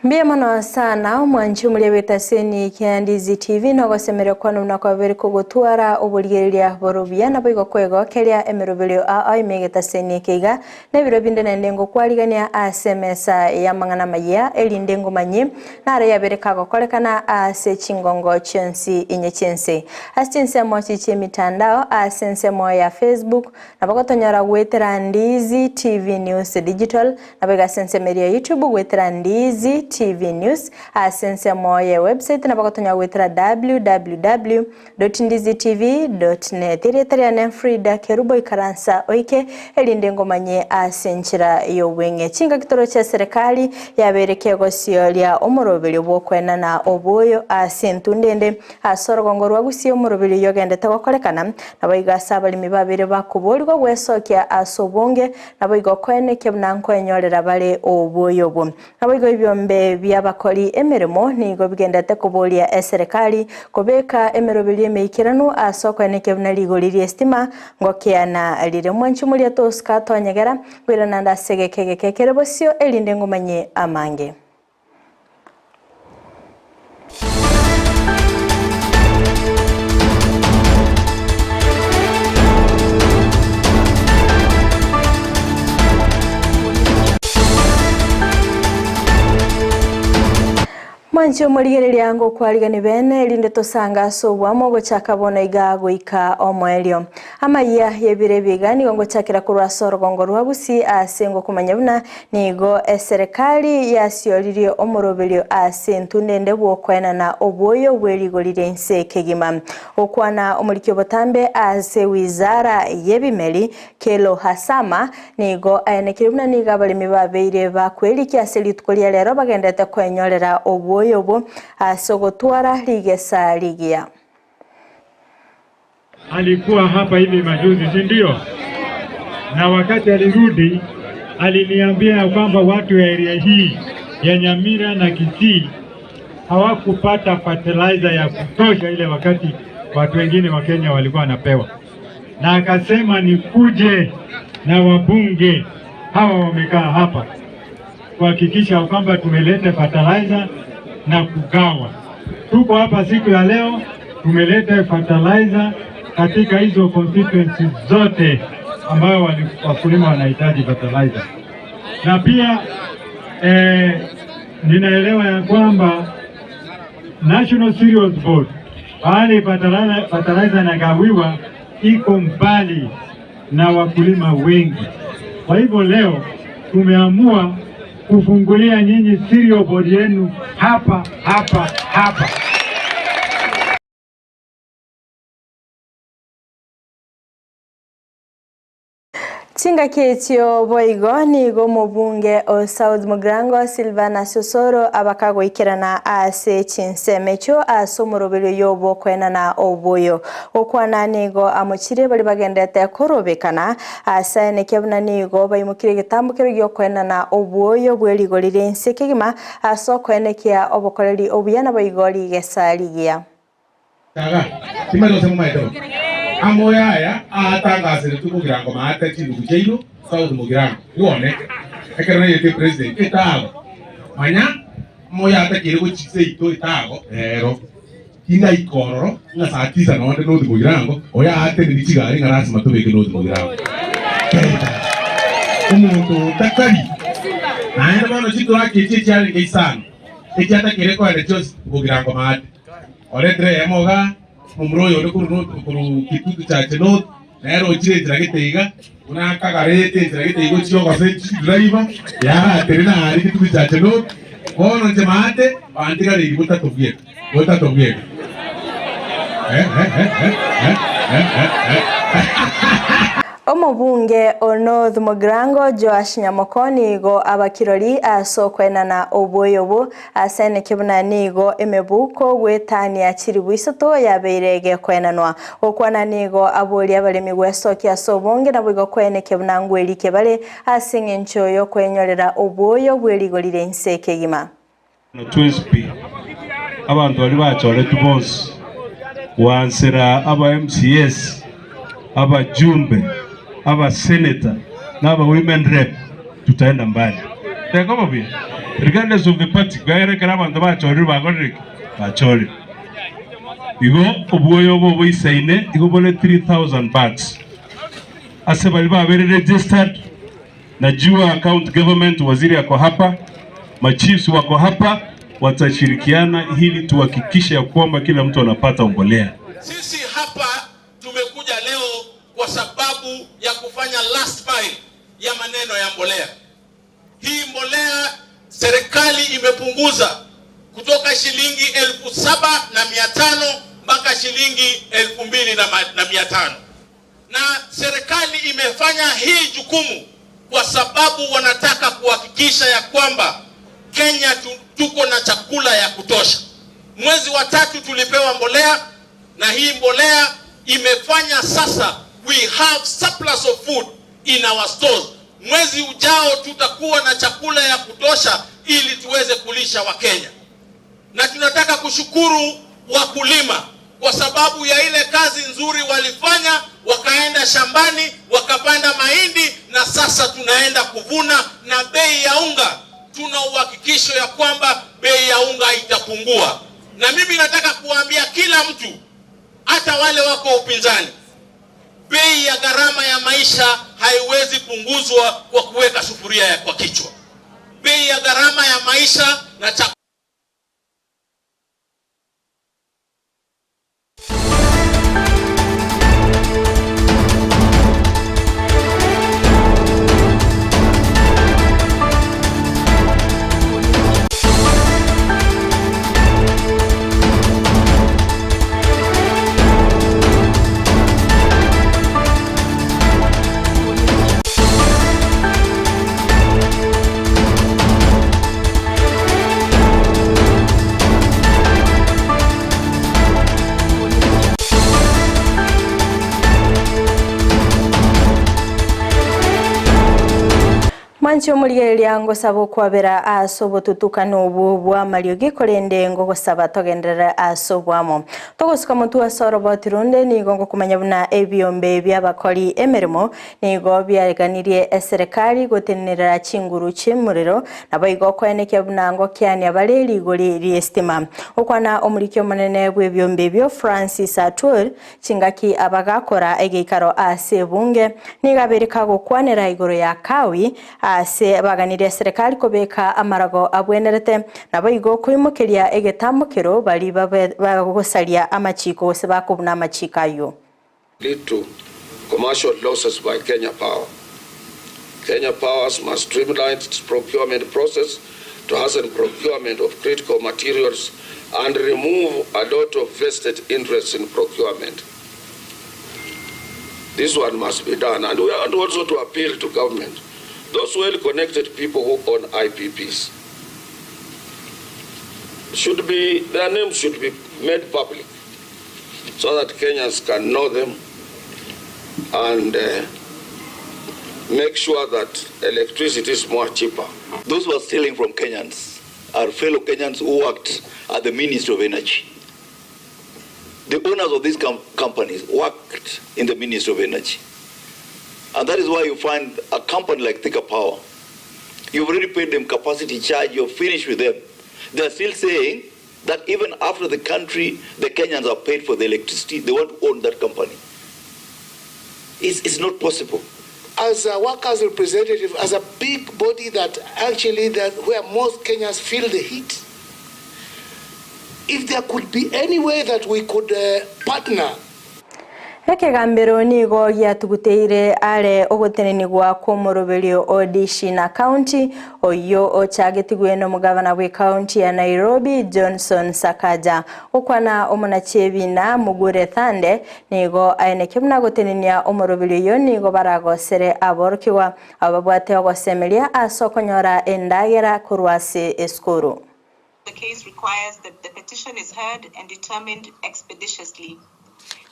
Mbia mano sana mwanchu mliweta seni kia Ndizi TV no gosemere kwanu na kwa veri kugutwara ubulgeria borobia na bigo kwego kelia emerobelio ai megeta seni keiga na biro binde na ndengo kwaligania asemesa ya mangana maya elindengo manye na ara yabereka gokolekana ase chingongo chensi inye chense asense mo chiche mitandao asense mo ya Facebook na bagotonyara gwetera Ndizi TV News Digital na bega sense media YouTube gwetera Ndizi TV News asense moye website na bakotonya wetera www.ndizitv.net irietaria na Fridah Kerubo ikaransa oike elindengo manye asenchira yowenge chinga kitoro cha serikali yabereke gosio lya omorobeli bwokwena na oboyo asentundende asorogongo rwa Gusii omorobeli yogendete gokolekana na baiga sabalimi babire bakubolirwa gwesokia asobonge na baiga kweneke bnanko enyorera bale oboyo bo na baiga ibyombe byabakori emeremo nigo bigendete kubolia serikali kobeka emerobeli meikiranu asoko eneke bnarigoriri estima ngokiana lire mwanchu muri atoska tonyegera kwirana ndasegekege Kerubo elindengo manye amange. Mwancho muligere yango kwaligani bene linde tosanga sobwamo gochakabona igago ika omwelio Amayia yebire bigani gongo chakira kurwa sorogongo rwa Gusii asengo kumanyabuna nigo serikali yasiolire omorobelio asentundende bwokwena na oboyo bweligolire nse kegima okwana omulikyo botambe ase wizara yebimeli kelo hasama nigo ayenekiribuna niga balimi babeire bakweliki aselitkolia lero bagendete kwenyorera oboyo yobo asogotwara ligesa ligia. Alikuwa hapa hivi majuzi, si ndio? Na wakati alirudi aliniambia kwamba watu wa area hii ya Nyamira na Kisii hawakupata fertilizer ya kutosha ile wakati watu wengine wa Kenya walikuwa wanapewa. Na akasema nikuje na wabunge hawa wamekaa hapa kuhakikisha kwamba tumeleta fertilizer na kugawa. Tuko hapa siku ya leo tumeleta fertilizer katika hizo constituencies zote ambayo wakulima wanahitaji fertilizer. Na pia ninaelewa ya kwamba National Cereals Board pale fertilizer nagawiwa iko mbali na wakulima wengi. Kwa hivyo leo tumeamua kufungulia nyinyi cereal board yenu hapa. Chinga ketio boigo nigo mubunge o South Mugrango Silvana Sosoro abakago ikirana ase Chinsa mecho asomorobelo yobo kwena na oboyo okwana nigo amuchire bali bagendete korobekana asane kebuna nigo bayimukire gitambukiro gyo kwena na oboyo bweligolire nsekegima asokwenekia obokoreri obuyana bayigoli gesaligia taga timaro semumaito Amoya aya atangasire tukugira ngo maate kintu kujeyo South Mugrango wone ekera yete president itago manya moya atakire go chise ito itago ero kinga ikororo nga saa 9 no nde North Mugrango oya ate ni chigari ngarasi matobeke North Mugrango umuntu takari naenda bano chito akije cyane ngeisana ekyata kire ko ere cyose Mugrango maate oretre emoga umroyo uri kuru kitutu cha chenot nero chirejira giteiga unakagarete chira giteigo cyo gase driver ya terina ari kitutu cha chenot kono jemaate bandika ri butatogie Omubunge o North Mugrango Joash Nyamokoni go abakirori asokwena na oboyobo asene kibuna nigo emebuko gwetani akiribu isoto yabeirege kwenanwa okwana nigo aboli abalemi gwesoki asobonge na bwigo kwene kibuna ngwelike bale asinge nchoyo kwenyorera oboyo bweligolire nsekegima no twispi abantu bali bachore tubos wansera aba MCS aba jumbe aba senator na aba women rep tutaenda mbali Teko bi. Regardless of the party, gaire kana bantu bachori bagoriki. Bachori. Igo obuoyo bo isaine igo bole 3000 bags. Ase baliba very registered. Najua account government waziri yako hapa, machiefs wako hapa, watashirikiana ili tuhakikishe ya kwamba kila mtu anapata mbolea. Sisi hapa tumekuja leo kwa sababu ya kufanya last mile ya maneno ya mbolea. Hii mbolea serikali imepunguza kutoka shilingi 7,500 mpaka shilingi 2,500. Na serikali imefanya hii jukumu kwa sababu wanataka kuhakikisha ya kwamba Kenya tuko na chakula ya kutosha. Mwezi wa 3 tulipewa mbolea na hii mbolea imefanya sasa we have surplus of food in our stores. Mwezi ujao tutakuwa na chakula ya kutosha ili tuweze kulisha Wakenya. Na tunataka kushukuru wakulima kwa sababu ya ile kazi nzuri walifanya, wakaenda shambani, wakapanda mahindi na sasa tunaenda kuvuna, na bei ya unga tuna uhakikisho ya kwamba bei ya unga itapungua. Na mimi nataka kuambia kila mtu, hata wale wako upinzani, bei ya gharama ya maisha haiwezi punguzwa kwa kuweka sufuria kwa kichwa. Bei ya gharama ya maisha na Mancho muligereria ngosaba kwabera asobo tutukano obu bwa Mario gikorende ngo gosaba togenderera asobwamo togosuka muntu asoro botirunde ni gongo kumanya buna ebiombe byabakori emerimo ni go byareganirie serikali gotenerera chinguru chimuriro nabo igo kweneke buna ngo kyani abareri gori riestima okwana omurikyo munene bw'ebiombe byo Francis Atur chingaki abagakora egikaro asebunge ni gabereka gokwanera igoro ya kawi ase baganire serikali kobeka amarago abwenerete nabo igo kwimukiria egetamukiro bali bagosalia amachiko se bakubuna amachikayo lead to commercial losses by Kenya Power. Kenya Powers must streamline its procurement process to hasten procurement of critical materials and remove a lot of vested interests in procurement. This one must be done, and we want also to appeal to government. Those well-connected people who own IPPs their names should be made public so that Kenyans can know them and make sure that electricity is more cheaper. Those who are stealing from Kenyans are fellow Kenyans who worked at the Ministry of Energy. The owners of these companies worked in the Ministry of Energy. And that is why you find a company like Thika Power, you've already paid them capacity charge, you're finished with them. They're still saying that even after the Kenyans are paid for the electricity, they want to own that company. It's not possible. As a workers' representative, as a big body that where most Kenyans feel the heat, if there could be any way that we could partner. Ekegambero nigo yatuguteire ale ogoteneni gwa komoroberio odishi na county oyo ochagetigwe no mugavana we county ya Nairobi Johnson Sakaja okwana omunachebi na mugure thande nigo ainekemna gotenenia omoroberio yo nigo baragosere aborkiwa ababwate ogosemelia asokonyora endagera kurwase eskuru. The case requires that the petition is heard and determined expeditiously.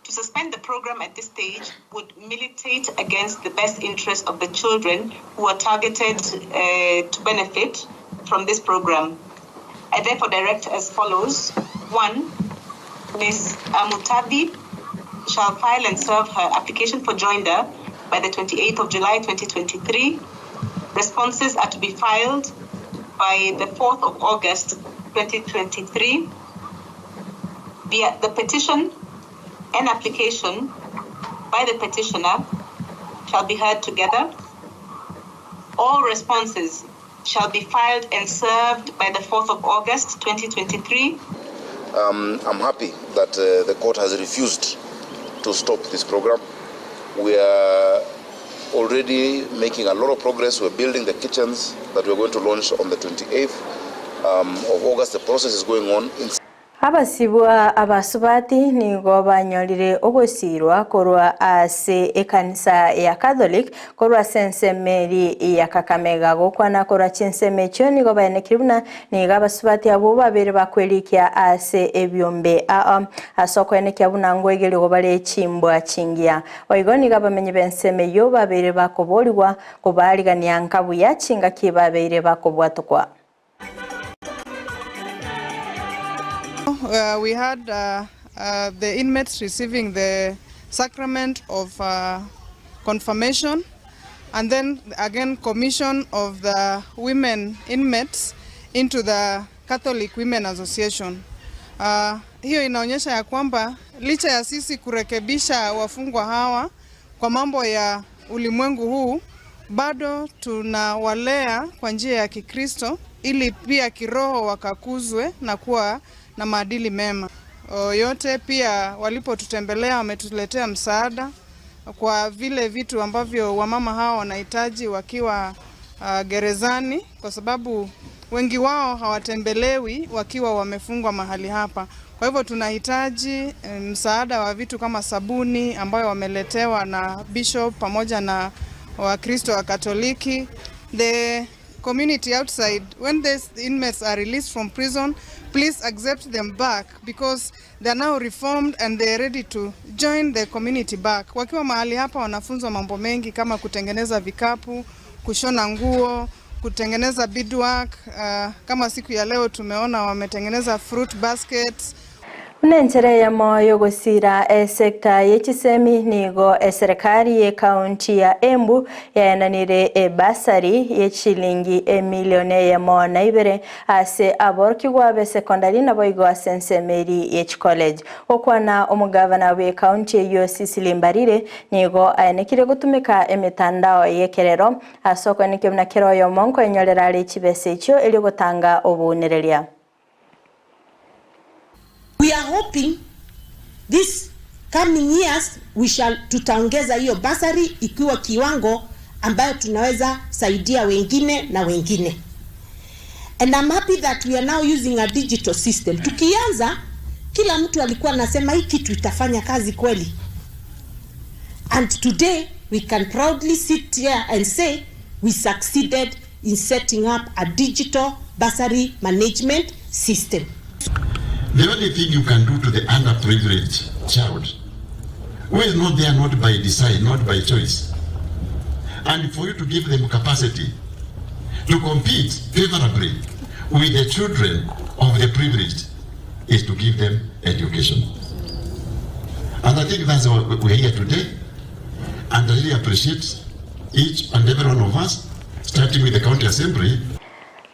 To suspend the program at this stage would militate against the best interests of the children who are targeted to benefit from this program. I therefore direct as follows. 1. Ms. Amutabi shall file and serve her application for joinder by the 28th of July 2023. Responses are to be filed by the 4th of August 2023, the petition and application by the petitioner shall be heard together. All responses shall be filed and served by the 4th of August 2023. I'm happy that the court has refused to stop this program. We are already making a lot of progress. We're building the kitchens that we're going to launch on the 28th of August. The process is going on. Abasibwa abasubati nigo banyolire ogosirwa korwa ase ekanisa ya Catholic korwa sensemeri ya Kakamega gokwana korwa Chinsa nigo bayenekiribuna niga abasubati abo babere bakwelikia ase ebyombe asoko enekia bunango egeli gobale chimbwa chingia oigo niga bamenye benseme yo babere bakobolwa kobaligania nkabu ya chinga kibabere bakobwatokwa. We had the inmates receiving the sacrament of confirmation, and then again commission of the women inmates into the Catholic Women Association. Hiyo inaonyesha ya kwamba licha ya sisi kurekebisha wafungwa hawa kwa mambo ya ulimwengu huu, bado tunawalea kwa njia ya Kikristo ili pia kiroho wakakuzwe na kuwa na maadili mema. Yote pia walipotutembelea wametuletea msaada kwa vile vitu ambavyo wamama hao wanahitaji wakiwa gerezani, kwa sababu wengi wao hawatembelewi wakiwa wamefungwa mahali hapa. Kwa hivyo tunahitaji msaada wa vitu kama sabuni ambayo wameletewa na bishop pamoja na Wakristo wa Katoliki. The community outside, when these inmates are released from prison, please accept them back because they are now reformed and they are ready to join the community back. Wakiwa mahali hapa wanafunzwa mambo mengi kama kutengeneza vikapu, kushona nguo, kutengeneza beadwork. Kama siku ya leo tumeona wametengeneza fruit baskets. Unentere ya moyo gusira sekta yechisemi nigo serikali ye kaunti ya Embu yananire basari ye shilingi milioni ya mona ibere ase aborkigwa be secondary na boigo asensemeri ye college okwana omugavana we kaunti yo Sisilimbarire nigo ayenekire gutumika emitandao yekerero asoko nikemna kero yo monko enyorera ali chibese cyo eli gutanga obunereria. We are hoping this coming years tutaongeza hiyo basari ikiwa kiwango ambayo tunaweza saidia wengine na wengine. And I'm happy that we are now using a digital system. Tukianza kila mtu alikuwa anasema hii kitu itafanya kazi kweli. And today we can proudly sit here and say we succeeded in setting up a digital basari management system. The only thing you can do to the underprivileged child who is not there not by design, not by choice, and for you to give them capacity to compete favorably with the children of the privileged is to give them education. And I think that's what we're here today, and I really appreciate each and every one of us, starting with the county assembly.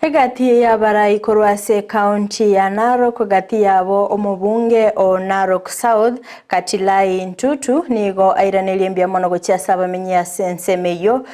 Egati ya barai korwase county ya Narok gati yabo omubunge o Narok South Katilai Ntutu nigo airaneliembia mono chia saba minya sensemeyo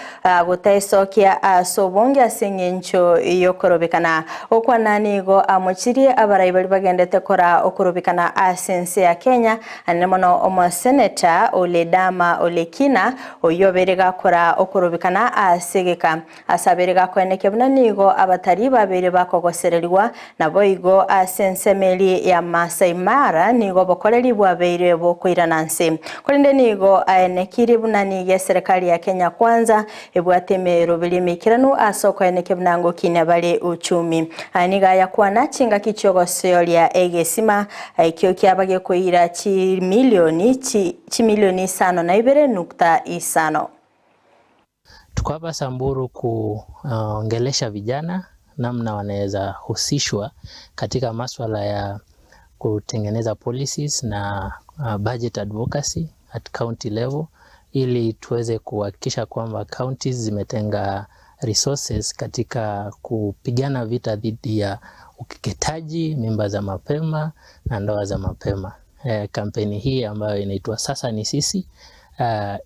gutaisokia asobonge asengencho yokorobekana okwana nigo amochiri abarai bali bagendete kora okorobekana asense ya Kenya anemono omo senator Oledama Olekina oyoberega kora okorobekana asegeka asaberega kweneke buna nigo abatari babere bakogosererwa na boigo asensemeli ya Masai Mara nigo bokoreri bwabere bokwirananse kolinde nigo ayenekiri bunani serikali ya Kenya kwanza ebwatemero bilimikiranu asoko yeneke bunango kinabale uchumi aniga yakwana chinga kichogosyo lya egesima ikyo kyabage koira chi milioni 5.5 Tuko hapa Samburu kuongelesha vijana namna wanaweza husishwa katika masuala ya kutengeneza policies na budget advocacy at county level ili tuweze kuhakikisha kwamba counties zimetenga resources katika kupigana vita dhidi ya ukeketaji, mimba za mapema na ndoa za mapema. Kampeni hii ambayo inaitwa Sasa ni Sisi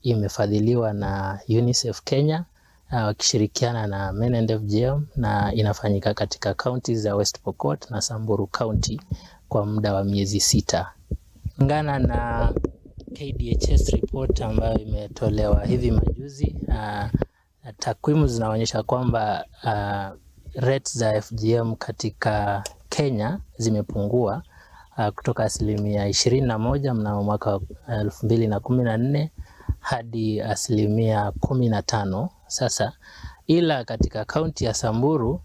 imefadhiliwa na UNICEF Kenya wakishirikiana na Men and FGM na inafanyika katika counties za West Pokot na Samburu County kwa muda wa miezi 6. Kulingana na KDHS report ambayo imetolewa hivi majuzi, takwimu zinaonyesha kwamba rates za FGM katika Kenya zimepungua kutoka 21% mnamo mwaka 2014 hadi 15% sasa, ila katika kaunti ya Samburu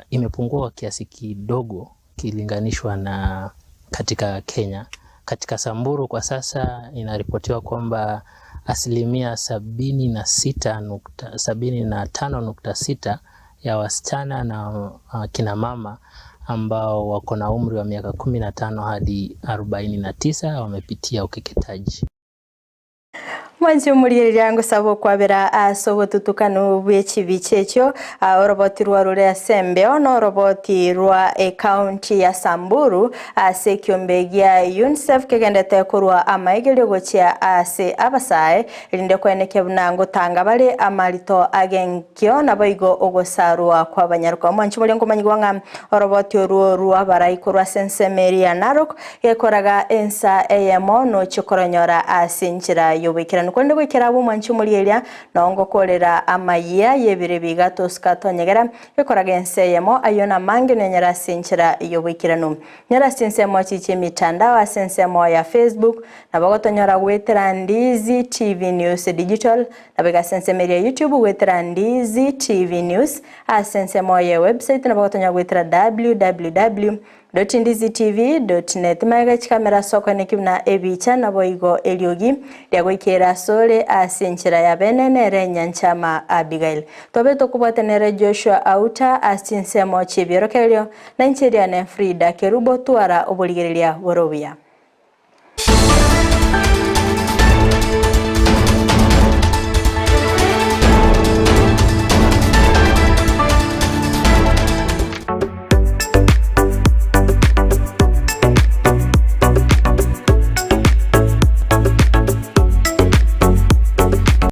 imepungua kiasi kidogo kilinganishwa na katika Kenya. Katika Samburu kwa sasa inaripotiwa kwamba 75.6 ya wasichana na kina mama ambao wako na umri wa miaka 15 hadi 49 wamepitia ukeketaji. Mwanzi umurire ngusaba kwabera asogo tutukano bwechibi checho oroboti rwa rure sembe ono roboti rwa county ya Samburu sekyombegya UNICEF kegendete kurwa amaigero gochia ase abasae rinde kweneke bunango tanga bale amarito agenkyo naboigo ogosarwa kwa banyarwa mwanchi muri ngomanyigwanga oroboti rwa baraikurwa sensemeria narok yekoraga ensa eyemo no chikoronyora asinchira yobikira kwende gwikira bo mwanchi muri eria nongo kolera Amayia yebire bigato skatonyegera ekoraga enseyemo ayona mange nenyara sinchira yobikirano nyara sinsemo chiche mitandao asensemo ya Facebook na bagotonyora gwetera Ndizi TV News Digital na bega sensemeria YouTube gwetera Ndizi TV News asensemo ya website na bagotonyora gwetera www.ndizitv.net maiga chikamera soko nekibna ebicha na boigo eliogi lyagoikera sole asinchira ya benenere nyanchama Abigail tobe tokubatenere Joshua Auta asinsemo chibirokelio na nchiria ne Fridah Kerubo tuara obuligerelia worobia.